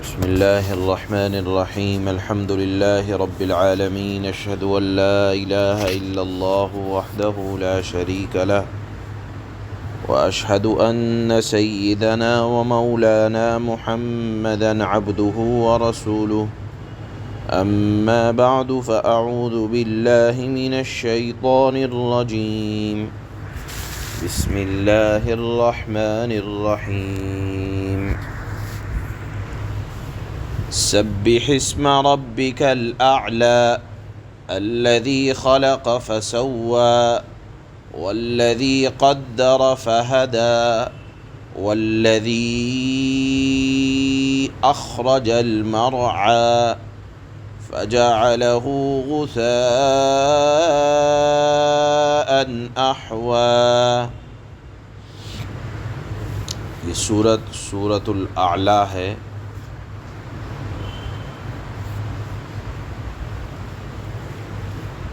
بسم الله الرحمن الرحيم الحمد لله رب العالمين أشهد أن لا إله إلا الله وحده لا شريك له وأشهد أن سيدنا ومولانا محمدا عبده ورسوله أما بعد فأعوذ بالله من الشيطان الرجيم بسم الله الرحمن الرحيم سبح اسم ربك الأعلى الذي خلق فسوى والذي قدر فهدى والذي أخرج المرعى فجعله غثاء أحوى. یہ سورۃ الاعلیٰ ہے.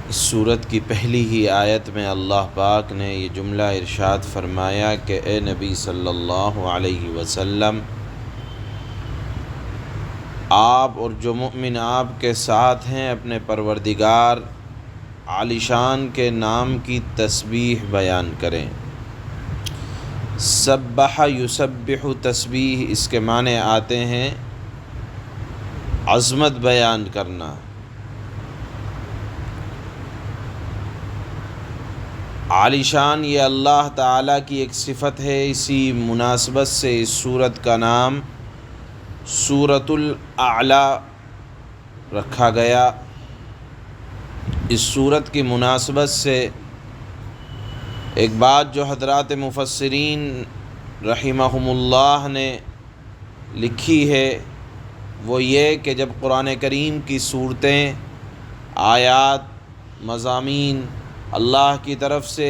اس سورت کی پہلی ہی آیت میں اللہ پاک نے یہ جملہ ارشاد فرمایا کہ اے نبی صلی اللہ علیہ وسلم، آپ اور جو مومن آپ کے ساتھ ہیں اپنے پروردگار عالی شان کے نام کی تسبیح بیان کریں. سبح یسبح تسبیح، اس کے معنی آتے ہیں عظمت بیان کرنا. عالی شان یہ اللہ تعالیٰ کی ایک صفت ہے. اسی مناسبت سے اس سورت کا نام سورۃ الاعلیٰ رکھا گیا. اس سورت کی مناسبت سے ایک بات جو حضرات مفسرین رحمہم اللہ نے لکھی ہے وہ یہ کہ جب قرآن کریم کی صورتیں، آیات، مضامین اللہ کی طرف سے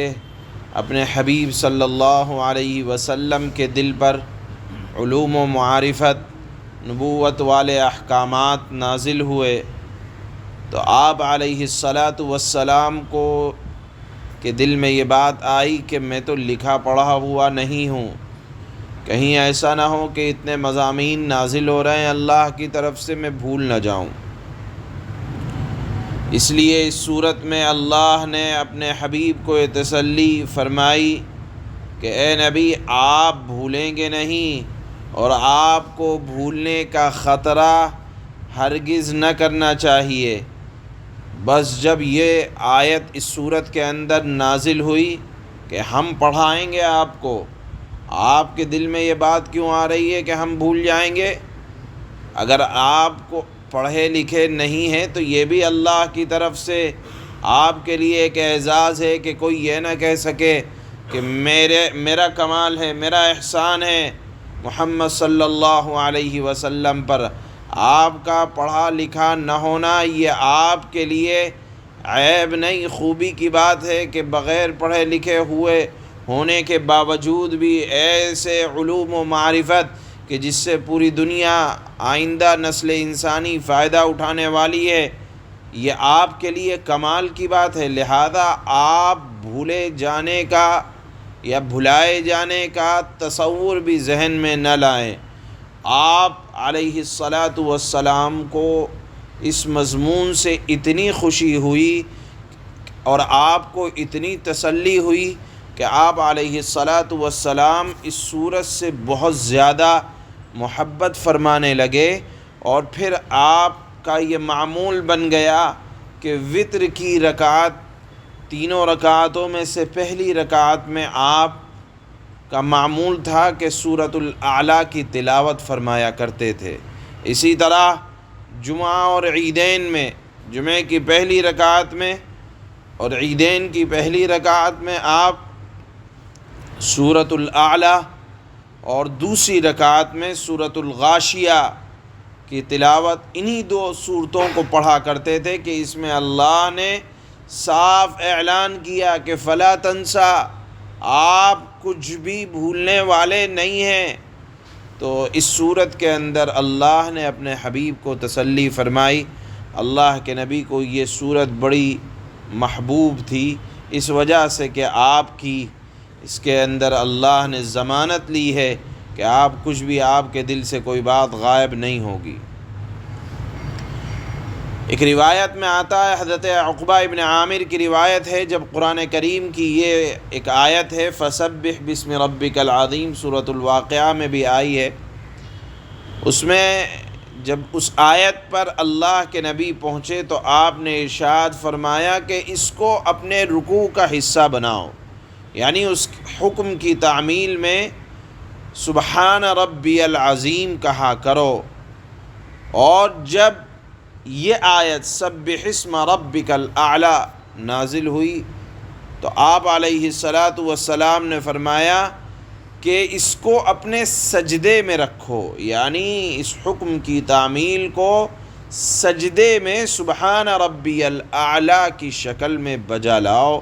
اپنے حبیب صلی اللہ علیہ وسلم کے دل پر علوم و معرفت، نبوت والے احکامات نازل ہوئے تو آپ علیہ السلام کو کے دل میں یہ بات آئی کہ میں تو لکھا پڑھا ہوا نہیں ہوں، کہیں ایسا نہ ہو کہ اتنے مضامین نازل ہو رہے ہیں اللہ کی طرف سے میں بھول نہ جاؤں. اس لیے اس صورت میں اللہ نے اپنے حبیب کو یہ تسلی فرمائی کہ اے نبی آپ بھولیں گے نہیں، اور آپ کو بھولنے کا خطرہ ہرگز نہ کرنا چاہیے. بس جب یہ آیت اس صورت کے اندر نازل ہوئی کہ ہم پڑھائیں گے آپ کو، آپ کے دل میں یہ بات کیوں آ رہی ہے کہ ہم بھول جائیں گے؟ اگر آپ کو پڑھے لکھے نہیں ہیں تو یہ بھی اللہ کی طرف سے آپ کے لیے ایک اعزاز ہے کہ کوئی یہ نہ کہہ سکے کہ میرا کمال ہے، میرا احسان ہے محمد صلی اللہ علیہ وسلم پر. آپ کا پڑھا لکھا نہ ہونا یہ آپ کے لیے عیب نہیں، خوبی کی بات ہے کہ بغیر پڑھے لکھے ہونے کے باوجود بھی ایسے علوم و معرفت کہ جس سے پوری دنیا آئندہ نسل انسانی فائدہ اٹھانے والی ہے، یہ آپ کے لیے کمال کی بات ہے. لہذا آپ بھولے جانے کا یا بھلائے جانے کا تصور بھی ذہن میں نہ لائیں. آپ علیہ السلام کو اس مضمون سے اتنی خوشی ہوئی اور آپ کو اتنی تسلی ہوئی کہ آپ علیہ السلام اس سورت سے بہت زیادہ محبت فرمانے لگے، اور پھر آپ کا یہ معمول بن گیا کہ وتر کی رکعت، تینوں رکعتوں میں سے پہلی رکعت میں آپ کا معمول تھا کہ سورۃ الاعلیٰ کی تلاوت فرمایا کرتے تھے. اسی طرح جمعہ اور عیدین میں، جمعہ کی پہلی رکعت میں اور عیدین کی پہلی رکعت میں آپ سورۃ الاعلیٰ اور دوسری رکعت میں سورۃ الغاشیہ کی تلاوت، انہی دو صورتوں کو پڑھا کرتے تھے کہ اس میں اللہ نے صاف اعلان کیا کہ فلا تنسا، آپ کچھ بھی بھولنے والے نہیں ہیں. تو اس صورت کے اندر اللہ نے اپنے حبیب کو تسلی فرمائی. اللہ کے نبی کو یہ صورت بڑی محبوب تھی اس وجہ سے کہ آپ کی اس کے اندر اللہ نے ضمانت لی ہے کہ آپ کچھ بھی آپ کے دل سے کوئی بات غائب نہیں ہوگی۔ ایک روایت میں آتا ہے، حضرت عقبہ ابن عامر کی روایت ہے، جب قرآن کریم کی یہ ایک آیت ہے فَسَبِّحْ بِاسْمِ رَبِّكَ الْعَظِيمِ، سورۃ الواقعہ میں بھی آئی ہے، اس میں جب اس آیت پر اللہ کے نبی پہنچے تو آپ نے ارشاد فرمایا کہ اس کو اپنے رکوع کا حصہ بناؤ، یعنی اس حکم کی تعمیل میں سبحان ربی العظیم کہا کرو۔ اور جب یہ آیت سبح اسم ربک الاعلی نازل ہوئی تو آپ علیہ الصلاۃ نے فرمایا کہ اس کو اپنے سجدے میں رکھو، یعنی اس حکم کی تعمیل کو سجدے میں سبحان ربی الاعلی کی شکل میں بجا لاؤ۔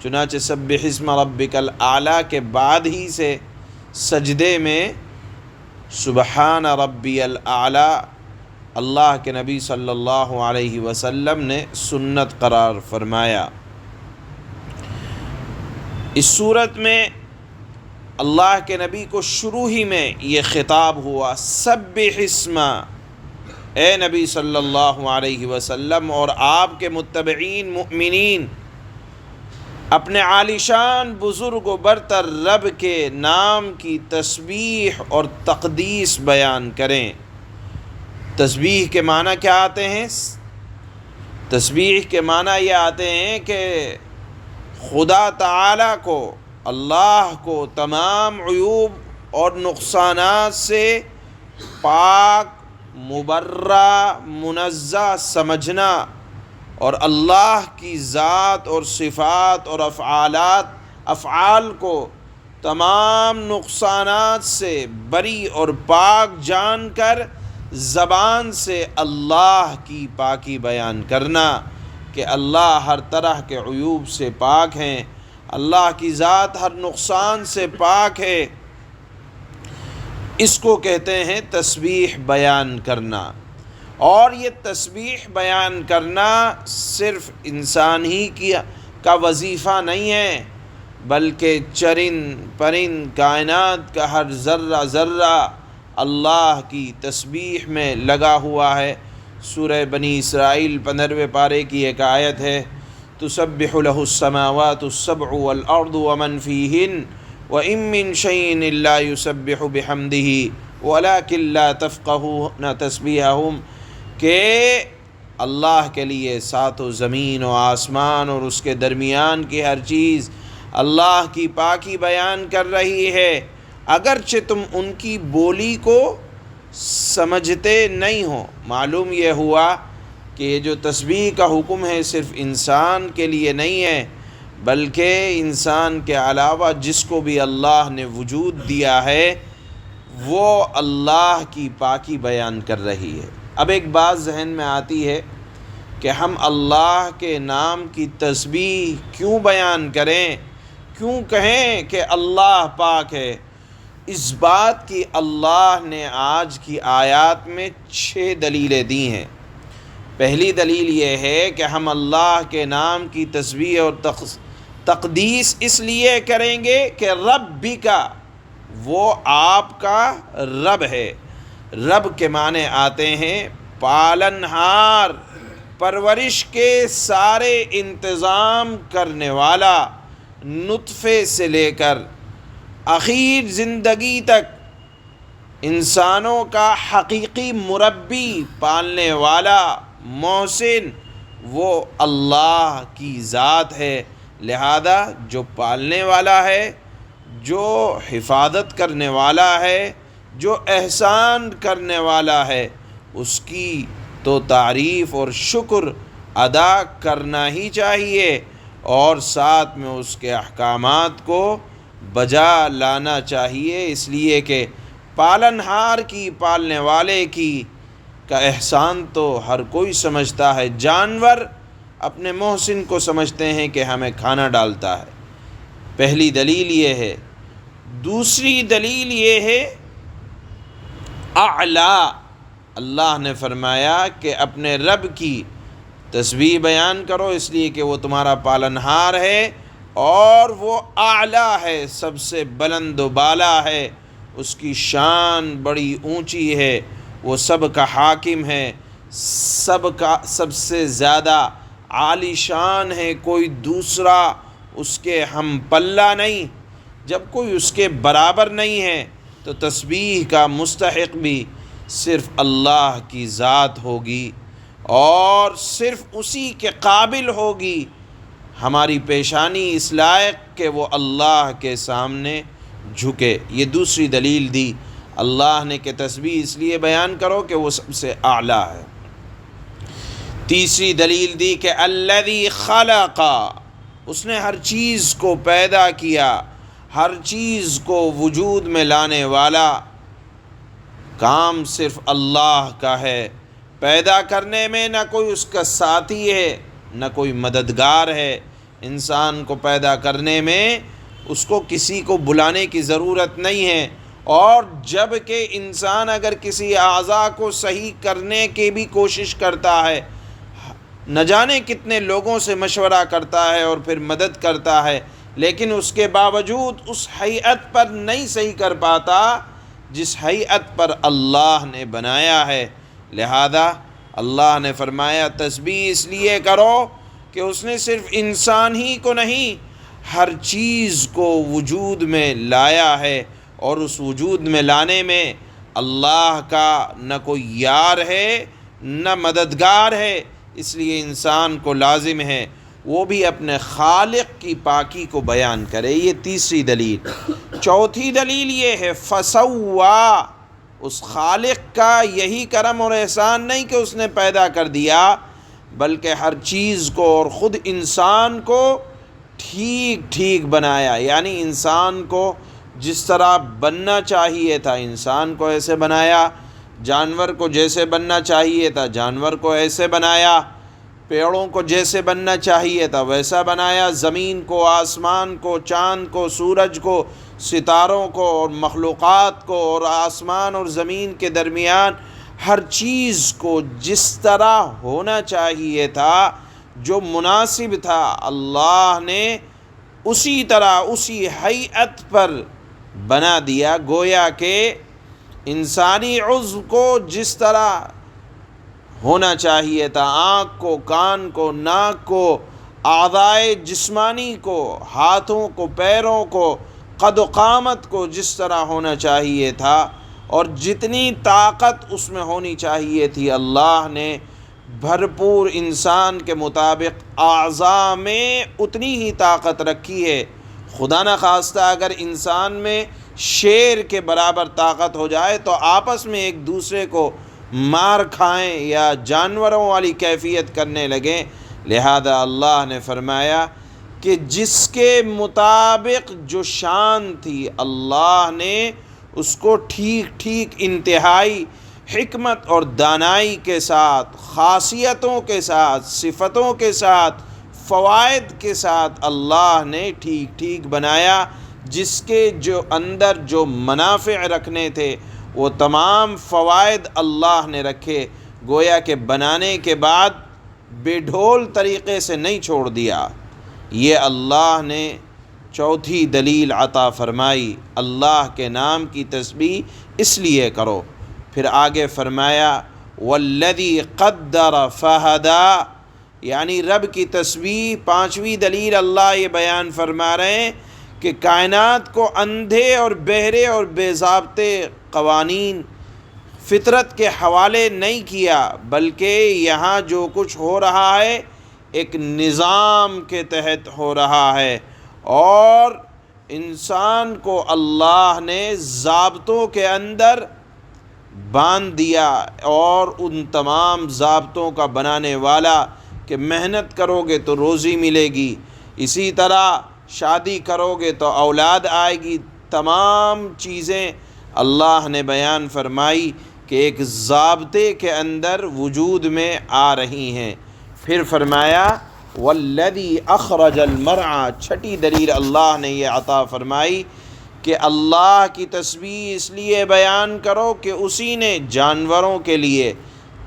چنانچہ سبح اسم ربک الاعلی کے بعد ہی سے سجدے میں سبحان ربی الاعلی اللہ کے نبی صلی اللہ علیہ وسلم نے سنت قرار فرمایا۔ اس صورت میں اللہ کے نبی کو شروع ہی میں یہ خطاب ہوا، سبح اسم، اے نبی صلی اللہ علیہ وسلم اور آپ کے متبعین مؤمنین اپنے عالیشان بزرگ و برتر رب کے نام کی تسبیح اور تقدیس بیان کریں۔ تسبیح کے معنی کیا آتے ہیں؟ تسبیح کے معنی یہ آتے ہیں کہ خدا تعالیٰ کو، اللہ کو تمام عیوب اور نقصانات سے پاک، مبرہ، منزہ سمجھنا، اور اللہ کی ذات اور صفات اور افعال کو تمام نقصانات سے بری اور پاک جان کر زبان سے اللہ کی پاکی بیان کرنا کہ اللہ ہر طرح کے عیوب سے پاک ہیں، اللہ کی ذات ہر نقصان سے پاک ہے، اس کو کہتے ہیں تسبیح بیان کرنا۔ اور یہ تسبیح بیان کرنا صرف انسان ہی کا وظیفہ نہیں ہے، بلکہ چرند پرند کائنات کا ہر ذرہ ذرہ اللہ کی تسبیح میں لگا ہوا ہے۔ سورہ بنی اسرائیل 15ویں پارے کی ایک آیت ہے، تسبح لہ السماوات السبع والارض ومن فیہن وإن من شیء الا یسبح بحمدہ ولکن لا تفقہون تسبیحہم، کہ اللہ کے لیے سات و زمین و آسمان اور اس کے درمیان کی ہر چیز اللہ کی پاکی بیان کر رہی ہے، اگرچہ تم ان کی بولی کو سمجھتے نہیں ہو۔ معلوم یہ ہوا کہ یہ جو تسبیح کا حکم ہے صرف انسان کے لیے نہیں ہے، بلکہ انسان کے علاوہ جس کو بھی اللہ نے وجود دیا ہے وہ اللہ کی پاکی بیان کر رہی ہے۔ اب ایک بات ذہن میں آتی ہے کہ ہم اللہ کے نام کی تسبیح کیوں بیان کریں، کیوں کہیں کہ اللہ پاک ہے؟ اس بات کی اللہ نے آج کی آیات میں 6 دلیلیں دی ہیں۔ پہلی دلیل یہ ہے کہ ہم اللہ کے نام کی تسبیح اور تقدیس اس لیے کریں گے کہ رب کا، وہ آپ کا رب ہے۔ رب کے معنی آتے ہیں پالنہار، پرورش کے سارے انتظام کرنے والا، نطفے سے لے کر آخر زندگی تک انسانوں کا حقیقی مربی، پالنے والا، محسن، وہ اللہ کی ذات ہے۔ لہذا جو پالنے والا ہے، جو حفاظت کرنے والا ہے، جو احسان کرنے والا ہے، اس کی تو تعریف اور شکر ادا کرنا ہی چاہیے، اور ساتھ میں اس کے احکامات کو بجا لانا چاہیے، اس لیے کہ پالنہار کی، پالنے والے کی کا احسان تو ہر کوئی سمجھتا ہے۔ جانور اپنے محسن کو سمجھتے ہیں کہ ہمیں کھانا ڈالتا ہے۔ پہلی دلیل یہ ہے۔ دوسری دلیل یہ ہے اعلیٰ، اللہ نے فرمایا کہ اپنے رب کی تسبیح بیان کرو، اس لیے کہ وہ تمہارا پالنہار ہے اور وہ اعلیٰ ہے، سب سے بلند و بالا ہے، اس کی شان بڑی اونچی ہے، وہ سب کا حاکم ہے، سب سے زیادہ عالی شان ہے، کوئی دوسرا اس کے ہم پلہ نہیں۔ جب کوئی اس کے برابر نہیں ہے تو تسبیح کا مستحق بھی صرف اللہ کی ذات ہوگی اور صرف اسی کے قابل ہوگی۔ ہماری پیشانی اس لائق کہ وہ اللہ کے سامنے جھکے۔ یہ دوسری دلیل دی اللہ نے کہ تسبیح اس لیے بیان کرو کہ وہ سب سے اعلیٰ ہے۔ تیسری دلیل دی کہ الذی خلق، اس نے ہر چیز کو پیدا کیا، ہر چیز کو وجود میں لانے والا کام صرف اللہ کا ہے۔ پیدا کرنے میں نہ کوئی اس کا ساتھی ہے نہ کوئی مددگار ہے۔ انسان کو پیدا کرنے میں اس کو کسی کو بلانے کی ضرورت نہیں ہے، اور جب کہ انسان اگر کسی اعضاء کو صحیح کرنے کی بھی کوشش کرتا ہے، نہ جانے کتنے لوگوں سے مشورہ کرتا ہے اور پھر مدد کرتا ہے، لیکن اس کے باوجود اس ہیئت پر نہیں صحیح کر پاتا جس ہیئت پر اللہ نے بنایا ہے۔ لہذا اللہ نے فرمایا تسبیح اس لیے کرو کہ اس نے صرف انسان ہی کو نہیں، ہر چیز کو وجود میں لایا ہے، اور اس وجود میں لانے میں اللہ کا نہ کوئی یار ہے نہ مددگار ہے، اس لیے انسان کو لازم ہے وہ بھی اپنے خالق کی پاکی کو بیان کرے۔ یہ تیسری دلیل۔ چوتھی دلیل یہ ہے فسوا، اس خالق کا یہی کرم اور احسان نہیں کہ اس نے پیدا کر دیا، بلکہ ہر چیز کو اور خود انسان کو ٹھیک ٹھیک بنایا، یعنی انسان کو جس طرح بننا چاہیے تھا انسان کو ایسے بنایا، جانور کو جیسے بننا چاہیے تھا جانور کو ایسے بنایا، پیڑوں کو جیسے بننا چاہیے تھا ویسا بنایا، زمین کو، آسمان کو، چاند کو، سورج کو، ستاروں کو اور مخلوقات کو، اور آسمان اور زمین کے درمیان ہر چیز کو جس طرح ہونا چاہیے تھا، جو مناسب تھا، اللہ نے اسی طرح اسی ہیئت پر بنا دیا۔ گویا کہ انسانی عضو کو جس طرح ہونا چاہیے تھا، آنکھ کو، کان کو، ناک کو، اعضائے جسمانی کو، ہاتھوں کو، پیروں کو، قد و قامت کو جس طرح ہونا چاہیے تھا، اور جتنی طاقت اس میں ہونی چاہیے تھی، اللہ نے بھرپور انسان کے مطابق اعضاء میں اتنی ہی طاقت رکھی ہے۔ خدا نہ خواستہ اگر انسان میں شیر کے برابر طاقت ہو جائے تو آپس میں ایک دوسرے کو مار کھائیں یا جانوروں والی کیفیت کرنے لگیں۔ لہذا اللہ نے فرمایا کہ جس کے مطابق جو شان تھی، اللہ نے اس کو ٹھیک ٹھیک انتہائی حکمت اور دانائی کے ساتھ، خاصیتوں کے ساتھ، صفتوں کے ساتھ، فوائد کے ساتھ اللہ نے ٹھیک ٹھیک بنایا، جس کے جو اندر جو منافع رکھنے تھے وہ تمام فوائد اللہ نے رکھے۔ گویا کہ بنانے کے بعد بے ڈھول طریقے سے نہیں چھوڑ دیا۔ یہ اللہ نے چوتھی دلیل عطا فرمائی، اللہ کے نام کی تسبیح اس لیے کرو۔ پھر آگے فرمایا والذی قدر فہدی، یعنی رب کی تسبیح پانچویں دلیل اللہ یہ بیان فرما رہے ہیں کہ کائنات کو اندھے اور بہرے اور بے ضابطے قوانین، فطرت کے حوالے نہیں کیا، بلکہ یہاں جو کچھ ہو رہا ہے ایک نظام کے تحت ہو رہا ہے، اور انسان کو اللہ نے ضابطوں کے اندر باندھ دیا، اور ان تمام ضابطوں کا بنانے والا کہ محنت کرو گے تو روزی ملے گی، اسی طرح شادی کرو گے تو اولاد آئے گی، تمام چیزیں اللہ نے بیان فرمائی کہ ایک ضابطے کے اندر وجود میں آ رہی ہیں۔ پھر فرمایا والذی اخرج المرعى، چھٹی دلیل اللہ نے یہ عطا فرمائی کہ اللہ کی تسبیح اس لیے بیان کرو کہ اسی نے جانوروں کے لیے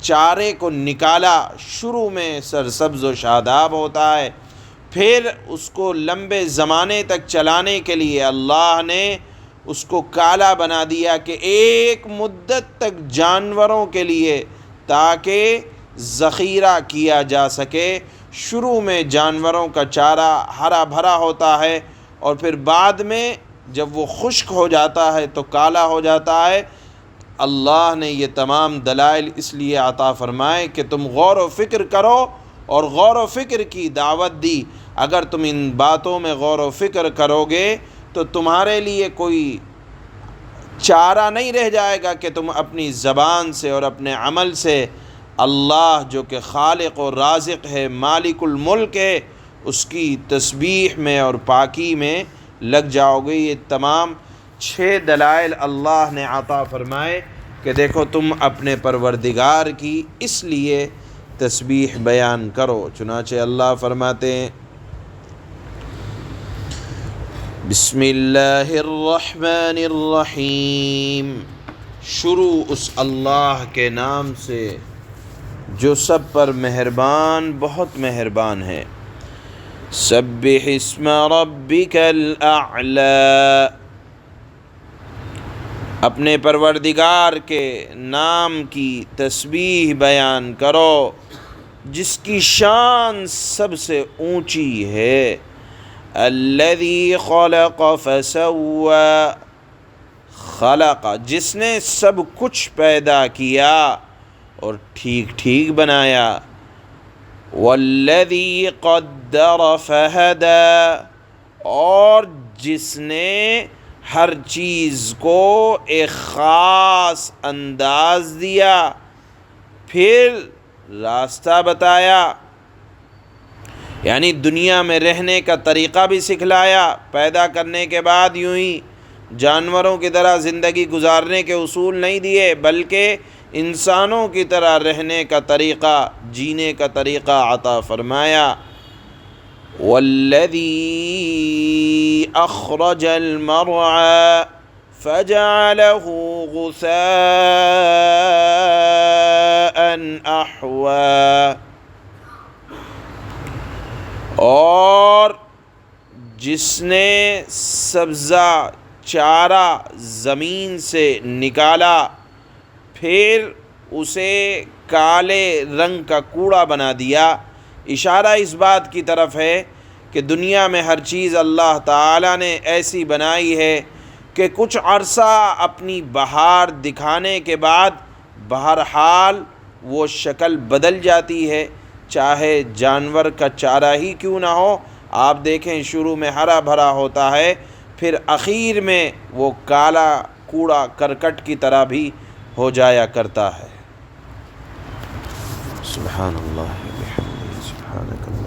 چارے کو نکالا۔ شروع میں سرسبز و شاداب ہوتا ہے، پھر اس کو لمبے زمانے تک چلانے کے لیے اللہ نے اس کو کالا بنا دیا کہ ایک مدت تک جانوروں کے لیے تاکہ ذخیرہ کیا جا سکے۔ شروع میں جانوروں کا چارہ ہرا بھرا ہوتا ہے اور پھر بعد میں جب وہ خشک ہو جاتا ہے تو کالا ہو جاتا ہے۔ اللہ نے یہ تمام دلائل اس لیے عطا فرمائے کہ تم غور و فکر کرو، اور غور و فکر کی دعوت دی۔ اگر تم ان باتوں میں غور و فکر کرو گے تو تمہارے لیے کوئی چارہ نہیں رہ جائے گا کہ تم اپنی زبان سے اور اپنے عمل سے اللہ جو کہ خالق و رازق ہے، مالک الملک ہے، اس کی تسبیح میں اور پاکی میں لگ جاؤ گے۔ یہ تمام 6 دلائل اللہ نے عطا فرمائے کہ دیکھو تم اپنے پروردگار کی اس لیے تسبیح بیان کرو۔ چنانچہ اللہ فرماتے ہیں بسم اللہ الرحمن الرحیم، شروع اس اللہ کے نام سے جو سب پر مہربان بہت مہربان ہے۔ سبح اسم ربک الاعلی، اپنے پروردگار کے نام کی تسبیح بیان کرو جس کی شان سب سے اونچی ہے۔ الذی خلق فسوی، خلق جس نے سب کچھ پیدا کیا اور ٹھیک ٹھیک بنایا۔ والذی قدر فہدی، اور جس نے ہر چیز کو ایک خاص انداز دیا، پھر راستہ بتایا، یعنی دنیا میں رہنے کا طریقہ بھی سکھلایا۔ پیدا کرنے کے بعد یوں ہی جانوروں کی طرح زندگی گزارنے کے اصول نہیں دیے، بلکہ انسانوں کی طرح رہنے کا طریقہ، جینے کا طریقہ عطا فرمایا۔ والذی اخرج المرعى فجعله غثاء احوى، اور جس نے سبزہ چارہ زمین سے نکالا پھر اسے کالے رنگ کا کوڑا بنا دیا۔ اشارہ اس بات کی طرف ہے کہ دنیا میں ہر چیز اللہ تعالیٰ نے ایسی بنائی ہے کہ کچھ عرصہ اپنی بہار دکھانے کے بعد بہرحال وہ شکل بدل جاتی ہے، چاہے جانور کا چارہ ہی کیوں نہ ہو۔ آپ دیکھیں شروع میں ہرا بھرا ہوتا ہے، پھر اخیر میں وہ کالا کوڑا کرکٹ کی طرح بھی ہو جایا کرتا ہے۔ سبحان اللہ بحمدہ، سبحانک اللہ۔